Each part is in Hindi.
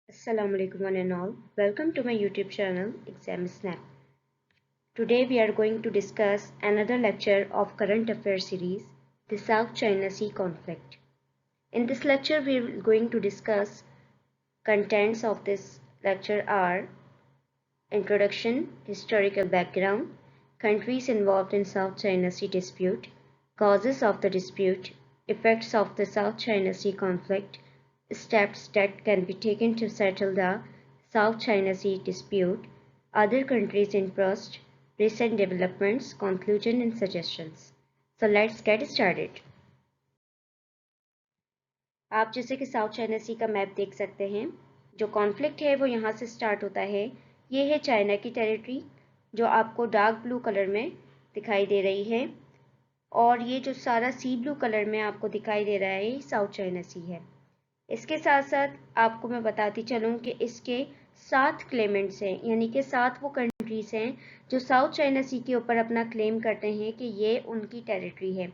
Assalamualaikum one and all. Welcome to my YouTube channel Exam Snap. Today we are going to discuss another lecture of current affairs series, the South China Sea conflict. In this lecture we are going to discuss contents of this lecture are introduction, historical background, countries involved in South China Sea dispute, causes of the dispute, effects of the South China Sea conflict, steps that can be taken to settle the South China Sea dispute, other countries' interest, recent developments, conclusion and suggestions. So let's get started. आप जैसे कि साउथ चाइना सी का मैप देख सकते हैं, जो कॉन्फ्लिक्ट है वो यहाँ से स्टार्ट होता है। ये है चाइना की टेरिटरी जो आपको डार्क ब्लू कलर में दिखाई दे रही है, और ये जो सारा सी ब्लू कलर में आपको दिखाई दे रहा है ये साउथ चाइना सी है। इसके साथ साथ आपको मैं बताती चलूँ कि इसके 7 क्लेमेंट्स हैं, यानी कि 7 वो कंट्रीज हैं जो साउथ चाइना सी के ऊपर अपना क्लेम करते हैं कि ये उनकी टेरिटरी है,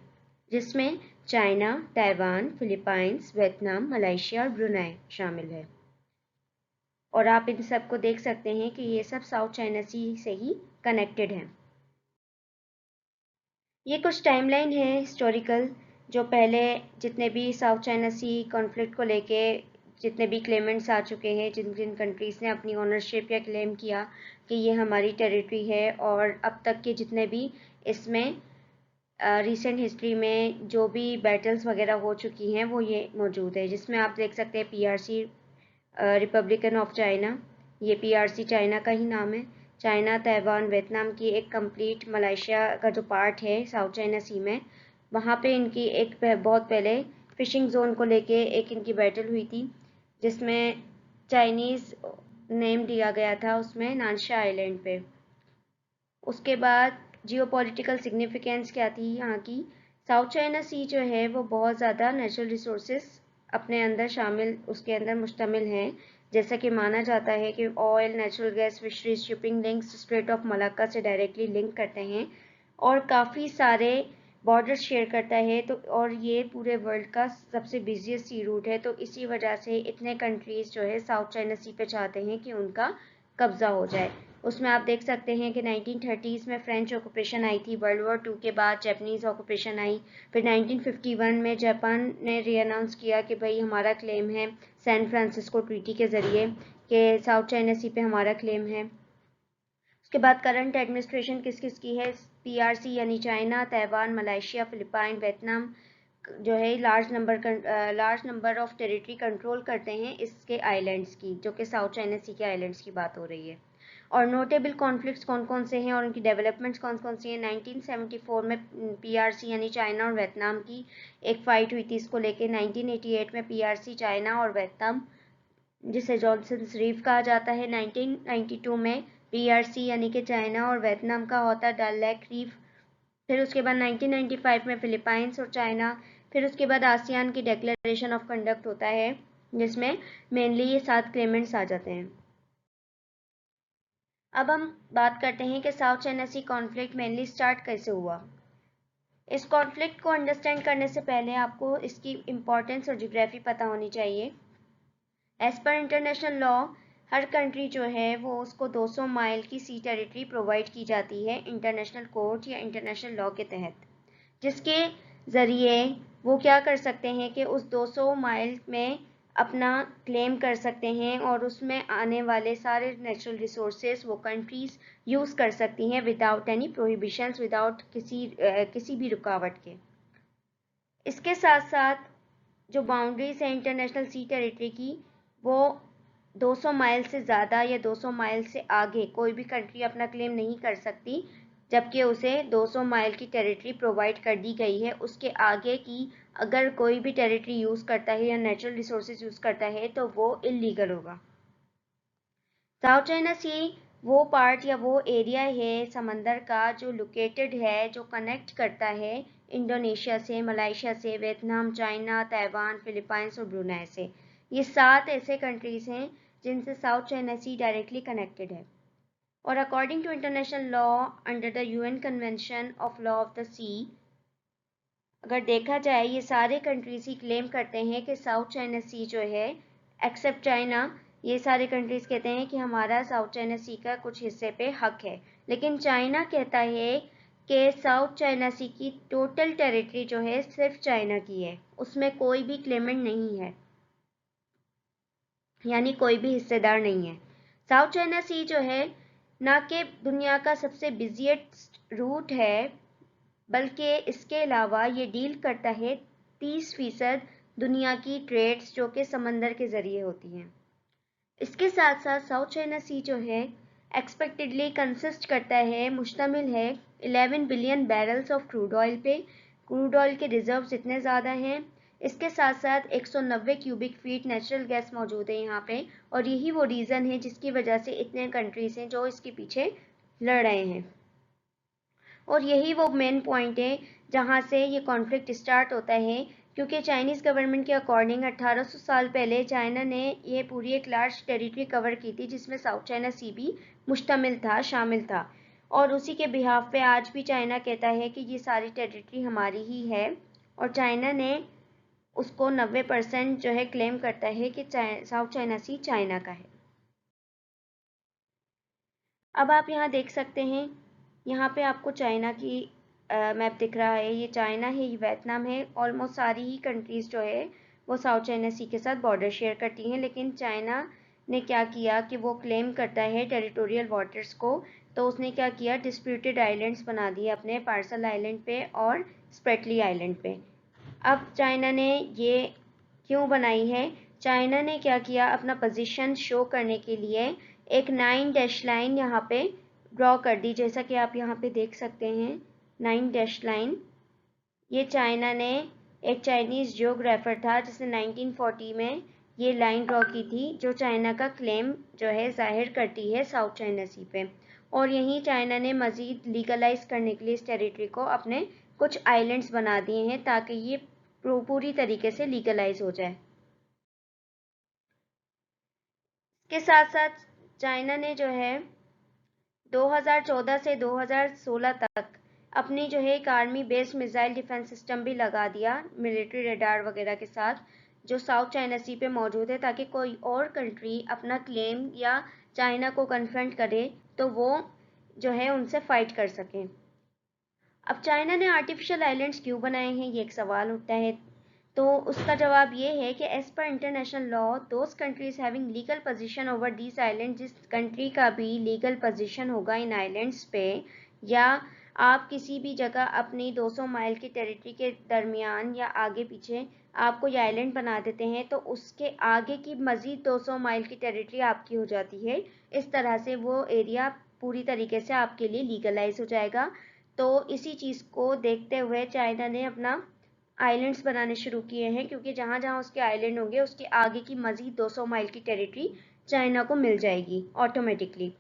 जिसमें China, Taiwan, Philippines, Vietnam, Malaysia और ब्रुनाई शामिल है। और आप इन सब को देख सकते हैं कि ये सब साउथ चाइना सी से ही कनेक्टेड हैं। ये कुछ टाइमलाइन है हिस्टोरिकल, जो पहले जितने भी साउथ चाइना सी कॉन्फ्लिक्ट को लेके जितने भी क्लेमेंट्स आ चुके हैं, जिन जिन कंट्रीज़ ने अपनी ओनरशिप या क्लेम किया कि ये हमारी टेरिटरी है, और अब तक के जितने भी इसमें रिसेंट हिस्ट्री में जो भी बैटल्स वगैरह हो चुकी हैं वो ये मौजूद है, जिसमें आप देख सकते हैं पीआरसी रिपब्लिकन ऑफ चाइना, ये पीआरसी चाइना का ही नाम है। चाइना, ताइवान, वियतनाम की एक कंप्लीट मलेशिया का जो पार्ट है साउथ चाइना सी में, वहाँ पे इनकी एक बहुत पहले फिशिंग जोन को लेके एक इनकी बैटल हुई थी, जिसमें चाइनीज़ नेम दिया गया था उसमें नानशा आइलैंड पे। उसके बाद जियोपॉलिटिकल सिग्निफिकेंस क्या थी यहाँ की, साउथ चाइना सी जो है वो बहुत ज़्यादा नेचुरल रिसोर्सेज अपने अंदर शामिल उसके अंदर मुश्तमिल हैं, जैसा कि माना जाता है कि oil, natural gas, fisheries, shipping links straight of Malacca से डायरेक्टली लिंक करते हैं और काफ़ी सारे बॉर्डर शेयर करता है। तो और ये पूरे वर्ल्ड का सबसे बिजिएस्ट सी रूट है, तो इसी वजह से इतने कंट्रीज़ जो है साउथ चाइना सी पे चाहते हैं कि उनका कब्ज़ा हो जाए। उसमें आप देख सकते हैं कि 1930s में फ्रेंच ऑक्यूपेशन आई थी, वर्ल्ड वॉर 2 के बाद जापानीज़ ऑक्यूपेशन आई, फिर 1951 में जापान ने रीअनाउंस किया कि भाई हमारा क्लेम है सैन फ्रांसिस्को ट्रीटी के ज़रिए कि साउथ चाइना सी पे हमारा क्लेम है। उसके बाद करंट एडमिनिस्ट्रेशन किस किस की है, पीआरसी यानी China, Taiwan, Malaysia, Philippine, Vietnam जो है large number of territory control करते हैं इसके आइलैंड्स की, जो कि साउथ चाइना सी के आइलैंड्स की बात हो रही है। और नोटेबल कॉन्फ्लिक्ट्स कौन कौन से हैं और उनकी डेवलपमेंट्स कौन कौन सी हैं। 1974 में पीआरसी यानी चाइना और वियतनाम की एक फ़ाइट हुई थी इसको लेके। 1988 में पीआरसी चाइना और वियतनाम, जिसे जॉनसन रीफ कहा जाता है। 1992 में पीआरसी यानी कि चाइना और वियतनाम का होता है डल लेक रीफ। फिर उसके बाद 1995 में फिलीपाइंस और चाइना। फिर उसके बाद आसियान की डिक्लेरेशन ऑफ कंडक्ट होता है, जिसमें मेनली ये 7 क्लेमेंट्स आ जाते हैं। अब हम बात करते हैं कि साउथ चाइना सी कॉन्फ्लिक्ट मेनली स्टार्ट कैसे हुआ। इस कॉन्फ्लिक्ट को अंडरस्टैंड करने से पहले आपको इसकी इम्पोर्टेंस और जियोग्राफी पता होनी चाहिए। एज पर इंटरनेशनल लॉ, हर कंट्री जो है वो उसको 200 माइल की सी टेरिटरी प्रोवाइड की जाती है इंटरनेशनल कोर्ट या इंटरनेशनल लॉ के तहत, जिसके ज़रिए वो क्या कर सकते हैं कि उस 200 माइल में अपना क्लेम कर सकते हैं और उसमें आने वाले सारे नेचुरल रिसोर्सेज वो कंट्रीज़ यूज़ कर सकती हैं विदाउट एनी प्रोहिबिशंस, विदाउट किसी भी रुकावट के। इसके साथ साथ जो बाउंड्रीज है इंटरनेशनल सी टेरिटरी की, वो 200 माइल से ज़्यादा या 200 माइल से आगे कोई भी कंट्री अपना क्लेम नहीं कर सकती, जबकि उसे 200 माइल की टेरिटरी प्रोवाइड कर दी गई है। उसके आगे की अगर कोई भी टेरिटरी यूज़ करता है या नेचुरल रिसोर्सेज यूज़ करता है तो वो इलीगल होगा। साउथ चाइना सी वो पार्ट या वो एरिया है समंदर का जो लोकेटेड है, जो कनेक्ट करता है इंडोनेशिया से, मलेशिया से, वियतनाम, चाइना, ताइवान, फिलीपाइंस और ब्रुनाई से। ये 7 ऐसे कंट्रीज़ हैं जिनसे South China sea directly connected है। और according to international law under the UN convention of law of the sea, अगर देखा जाए ये सारे कंट्रीज ही क्लेम करते हैं कि साउथ चाइना सी जो है, एक्सेप्ट चाइना, ये सारे कंट्रीज कहते हैं कि हमारा साउथ चाइना सी का कुछ हिस्से पे हक है, लेकिन चाइना कहता है कि साउथ चाइना सी की टोटल टेरिटरी जो है सिर्फ चाइना की है, उसमें कोई भी क्लेमेंट नहीं है, यानी कोई भी हिस्सेदार नहीं है। साउथ चाइना सी जो है ना कि दुनिया का सबसे बिजिएस्ट रूट है, बल्कि इसके अलावा ये डील करता है 30% दुनिया की ट्रेड्स जो कि समंदर के ज़रिए होती हैं। इसके साथ साथ साउथ चाइना सी जो है एक्सपेक्टेडली कंसिस्ट करता है, मुश्तमिल है 11 billion barrels of crude oil पे। क्रूड ऑयल के रिजर्व्स इतने ज़्यादा हैं। इसके साथ साथ 190 क्यूबिक फीट नेचुरल गैस मौजूद है यहाँ पे, और यही वो रीज़न है जिसकी वजह से इतने कंट्रीज हैं जो इसके पीछे लड़ रहे हैं, और यही वो मेन पॉइंट है जहाँ से ये कॉन्फ्लिक्ट स्टार्ट होता है। क्योंकि चाइनीज़ गवर्नमेंट के अकॉर्डिंग 1800 साल पहले चाइना ने ये पूरी एक लार्ज टेरिटरी कवर की थी, जिसमें साउथ चाइना सी भी मुश्तमिल था, शामिल था, और उसी के बिहाफ पे आज भी चाइना कहता है कि ये सारी टेरिटरी हमारी ही है, और चाइना ने उसको 90% जो है क्लेम करता है कि साउथ चाइना सी चाइना का है। अब आप यहाँ देख सकते हैं, यहाँ पे आपको चाइना की मैप दिख रहा है, ये चाइना है, ये वियतनाम है, ऑलमोस्ट सारी ही कंट्रीज़ जो है वो साउथ चाइना सी के साथ बॉर्डर शेयर करती हैं। लेकिन चाइना ने क्या किया कि वो क्लेम करता है टेरिटोरियल वाटर्स को, तो उसने क्या किया, डिस्प्यूटेड आइलैंड्स बना दिए अपने, पार्सल आइलैंड पे और स्प्रेटली आइलैंड पे। अब चाइना ने ये क्यों बनाई है, चाइना ने क्या किया, अपना पोजीशन शो करने के लिए एक 9 डैश लाइन यहाँ पे ड्रॉ कर दी, जैसा कि आप यहाँ पे देख सकते हैं 9 डैश लाइन। ये चाइना ने, एक चाइनीज़ जियोग्राफर था जिसने 1940 में ये लाइन ड्रॉ की थी, जो चाइना का क्लेम जो है जाहिर करती है साउथ चाइना सी पे। और यहीं चाइना ने मज़ीद लीगलाइज करने के लिए इस टेरिटरी को अपने कुछ आइलैंड्स बना दिए हैं, ताकि ये पूरी तरीके से लीगलाइज हो जाए। इसके साथ साथ चाइना ने जो है 2014 से 2016 तक अपनी जो है एक army based missile defence system भी लगा दिया, मिलिट्री रडार वगैरह के साथ, जो साउथ चाइना सी पे मौजूद है, ताकि कोई और कंट्री अपना क्लेम या चाइना को कन्फ्रंट करे तो वो जो है उनसे फाइट कर सकें। अब चाइना ने आर्टिफिशियल आइलैंड्स क्यों बनाए हैं, ये एक सवाल उठता है। तो उसका जवाब ये है कि एज पर international law those countries having legal position over these island, जिस कंट्री का भी लीगल पोजीशन होगा इन आइलैंड्स पे, या आप किसी भी जगह अपनी 200 माइल की टेरिटरी के दरमियान या आगे पीछे आप कोई आइलैंड बना देते हैं, तो उसके आगे की मज़ीद 200 माइल की टेरिटरी आपकी हो जाती है। इस तरह से वो एरिया पूरी तरीके से आपके लिए लीगलाइज हो जाएगा। तो इसी चीज़ को देखते हुए चाइना ने अपना आइलैंड्स बनाने शुरू किए हैं, क्योंकि जहाँ जहाँ उसके आइलैंड होंगे उसके आगे की मज़ीद 200 माइल की टेरिटरी चाइना को मिल जाएगी ऑटोमेटिकली।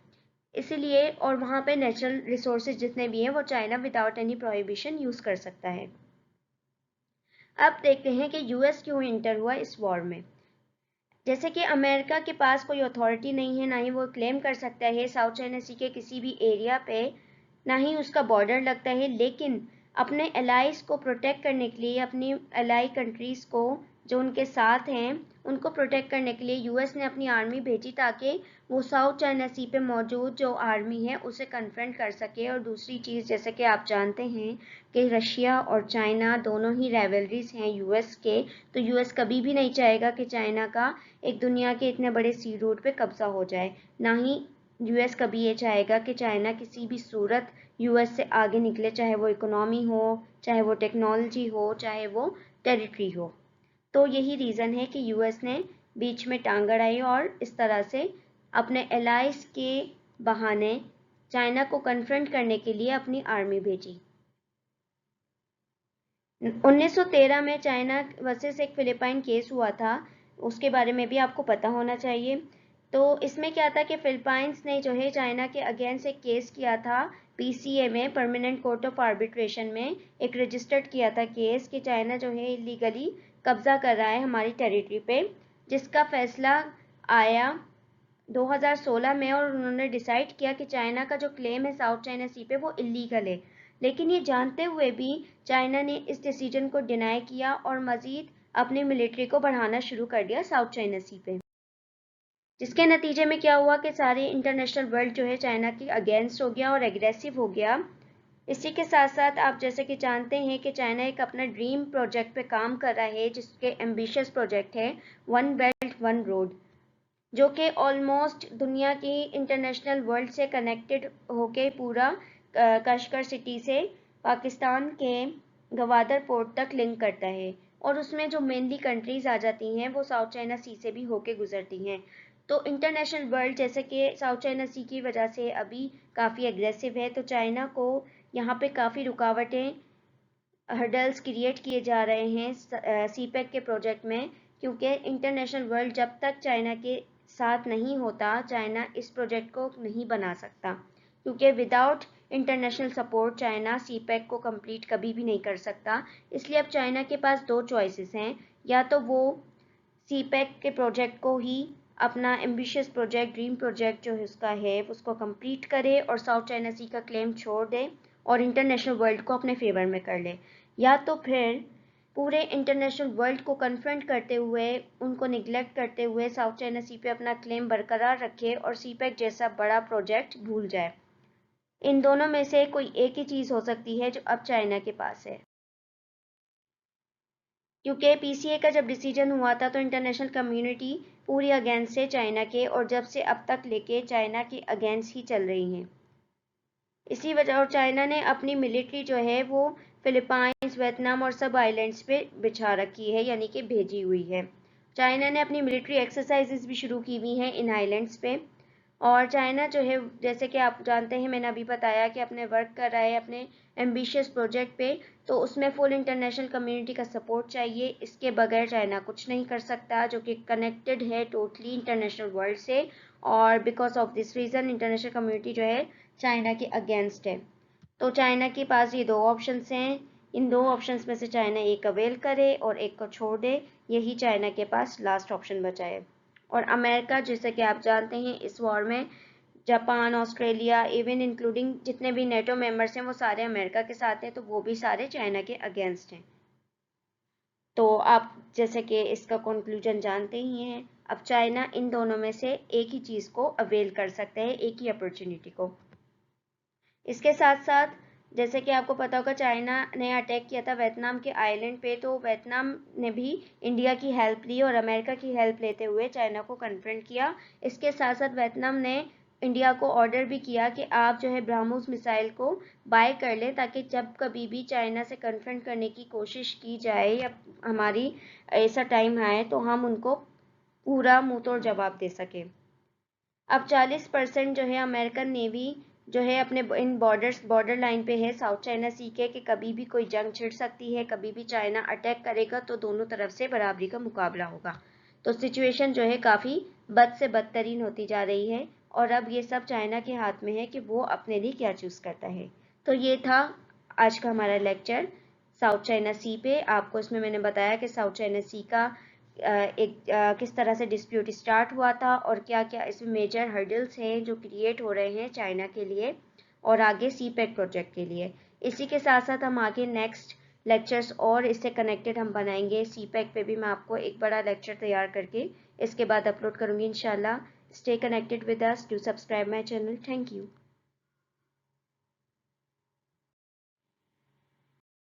इसीलिए, और वहाँ पे नेचुरल रिसोर्सेज जितने भी हैं वो China without any prohibition use कर सकता है। अब देखते हैं कि यूएस क्यों इंटर हुआ इस वॉर में। जैसे कि अमेरिका के पास कोई अथॉरिटी नहीं है, ना ही वो क्लेम कर सकता है साउथ चाइना सी के किसी भी एरिया पे, ना ही उसका बॉर्डर लगता है, लेकिन अपने एलाइज को प्रोटेक्ट करने के लिए, अपनी एलाई कंट्रीज़ को जो उनके साथ हैं उनको प्रोटेक्ट करने के लिए यूएस ने अपनी आर्मी भेजी, ताकि वो साउथ चाइना सी पे मौजूद जो आर्मी है उसे कन्फ्रंट कर सके। और दूसरी चीज़, जैसे कि आप जानते हैं कि रशिया और चाइना दोनों ही राइवलरीज हैं यूएस के, तो यूएस कभी भी नहीं चाहेगा कि चाइना का एक दुनिया के इतने बड़े सी रूट पे कब्जा हो जाए, ना ही यूएस कभी ये चाहेगा कि चाइना किसी भी सूरत यूएस से आगे निकले, चाहे वो इकोनॉमी हो, चाहे वो टेक्नोलॉजी हो, चाहे वो टेरिटरी हो। तो यही रीज़न है कि यूएस ने बीच में टांग अड़ाई और इस तरह से अपने एलाइज के बहाने चाइना को कन्फ्रंट करने के लिए अपनी आर्मी भेजी। 1913 में चाइना वर्सेस एक फिलिपाइन केस हुआ था, उसके बारे में भी आपको पता होना चाहिए। तो इसमें क्या था कि फिलिपाइंस ने जो है चाइना के अगेंस्ट एक केस किया था पीसीए में, परमानेंट कोर्ट ऑफ आर्बिट्रेशन में एक रजिस्टर्ड किया था केस कि चाइना जो है इलीगली कब्जा कर रहा है हमारी टेरिटरी पे, जिसका फैसला आया 2016 में, और उन्होंने डिसाइड किया कि चाइना का जो क्लेम है साउथ चाइना सी पे वो इलीगल है। लेकिन ये जानते हुए भी चाइना ने इस डिसीजन को डिनाई किया और मज़ीद अपनी मिलिट्री को बढ़ाना शुरू कर दिया साउथ चाइना सी पे, जिसके नतीजे में क्या हुआ कि सारी इंटरनेशनल वर्ल्ड जो है चाइना के अगेंस्ट हो गया और एग्रेसिव हो गया। इसी के साथ साथ आप जैसे कि जानते हैं कि चाइना एक अपना ड्रीम प्रोजेक्ट पे काम कर रहा है, जिसके एम्बिशियस प्रोजेक्ट है वन बेल्ट वन रोड, जो कि ऑलमोस्ट दुनिया की इंटरनेशनल वर्ल्ड से कनेक्टेड होके पूरा कशगर सिटी से पाकिस्तान के गवादर पोर्ट तक लिंक करता है। और उसमें जो मेनली कंट्रीज आ जाती हैं वो साउथ चाइना सी से भी होके गुजरती हैं। तो इंटरनेशनल वर्ल्ड जैसे कि साउथ चाइना सी की वजह से अभी काफ़ी एग्रेसिव है, तो चाइना को यहाँ पे काफ़ी रुकावटें, हर्डल्स क्रिएट किए जा रहे हैं सीपैक के प्रोजेक्ट में, क्योंकि इंटरनेशनल वर्ल्ड जब तक चाइना के साथ नहीं होता, चाइना इस प्रोजेक्ट को नहीं बना सकता, क्योंकि without international support China CPEC को कंप्लीट कभी भी नहीं कर सकता। इसलिए अब चाइना के पास दो चॉइसेस हैं, या तो वो सीपैक के प्रोजेक्ट को ही अपना एम्बिशियस प्रोजेक्ट, ड्रीम प्रोजेक्ट जो है उसका है, उसको कंप्लीट करे और साउथ चाइना सी का क्लेम छोड़ दे और इंटरनेशनल वर्ल्ड को अपने फेवर में कर ले, या तो फिर पूरे इंटरनेशनल वर्ल्ड को कन्फ्रंट करते हुए, उनको निगलेक्ट करते हुए साउथ चाइना सी पे अपना क्लेम बरकरार रखे और सीपैक जैसा बड़ा प्रोजेक्ट भूल जाए। इन दोनों में से कोई एक ही चीज़ हो सकती है जो अब चाइना के पास है, क्योंकि पीसीए का जब डिसीजन हुआ था तो इंटरनेशनल कम्युनिटी पूरी अगेंस्ट है चाइना के, और जब से अब तक लेके चाइना के अगेंस्ट ही चल रही हैं। इसी वजह, और चाइना ने अपनी मिलिट्री जो है वो फिलीपाइंस, वियतनाम और सब आइलैंड्स पे बिछा रखी है, यानी कि भेजी हुई है। चाइना ने अपनी मिलिट्री एक्सरसाइजेस भी शुरू की हुई हैं इन आइलैंड्स पे। और चाइना जो है, जैसे कि आप जानते हैं, मैंने अभी बताया कि अपने वर्क कर रहा है अपने एम्बिशियस प्रोजेक्ट पे, तो उसमें फुल इंटरनेशनल कम्युनिटी का सपोर्ट चाहिए। इसके बगैर चाइना कुछ नहीं कर सकता, जो कि कनेक्टेड है टोटली इंटरनेशनल वर्ल्ड से, और because of this reason international community जो है चाइना के अगेंस्ट है। तो चाइना के पास ये दो ऑप्शंस हैं, इन दो ऑप्शंस में से चाइना एक अवेल करे और एक को छोड़ दे, यही चाइना के पास लास्ट ऑप्शन बचा है। और अमेरिका, जैसे कि आप जानते हैं, इस वॉर में जापान, ऑस्ट्रेलिया, इवन इंक्लूडिंग जितने भी नेटो मेंबर्स हैं वो सारे अमेरिका के साथ हैं, तो वो भी सारे चाइना के अगेंस्ट हैं। तो आप जैसे कि इसका कंक्लूजन जानते ही हैं, अब चाइना इन दोनों में से एक ही चीज़ को अवेल कर सकता है, एक ही अपॉर्चुनिटी को। इसके साथ साथ जैसे कि आपको पता होगा, चाइना ने अटैक किया था वियतनाम के आइलैंड पे, तो वियतनाम ने भी इंडिया की हेल्प ली और अमेरिका की हेल्प लेते हुए चाइना को कन्फ्रंट किया। इसके साथ साथ वियतनाम ने इंडिया को ऑर्डर भी किया कि आप जो है ब्रह्मोस मिसाइल को बाय कर लें, ताकि जब कभी भी चाइना से कन्फ्रंट करने की कोशिश की जाए या हमारी ऐसा टाइम आए तो हम उनको पूरा मुंह तोड़ जवाब दे सकें। अब 40% जो है अमेरिकन नेवी जो है अपने इन बॉर्डर लाइन पे है साउथ चाइना सी के, कि कभी भी कोई जंग छिड़ सकती है, कभी भी चाइना अटैक करेगा तो दोनों तरफ से बराबरी का मुकाबला होगा। तो सिचुएशन जो है काफ़ी बद से बदतरीन होती जा रही है, और अब ये सब चाइना के हाथ में है कि वो अपने लिए क्या चूज़ करता है। तो ये था आज का हमारा लेक्चर साउथ चाइना सी पे। आपको इसमें मैंने बताया कि साउथ चाइना सी का किस तरह से डिस्प्यूट स्टार्ट हुआ था और क्या क्या इसमें मेजर हर्डल्स हैं जो क्रिएट हो रहे हैं चाइना के लिए और आगे सीपैक प्रोजेक्ट के लिए। इसी के साथ साथ हम आगे नेक्स्ट लेक्चर्स और इससे कनेक्टेड हम बनाएंगे। सीपैक पे भी मैं आपको एक बड़ा लेक्चर तैयार करके इसके बाद अपलोड करूँगी इंशाल्लाह। Stay connected with us, do subscribe my channel. Thank you.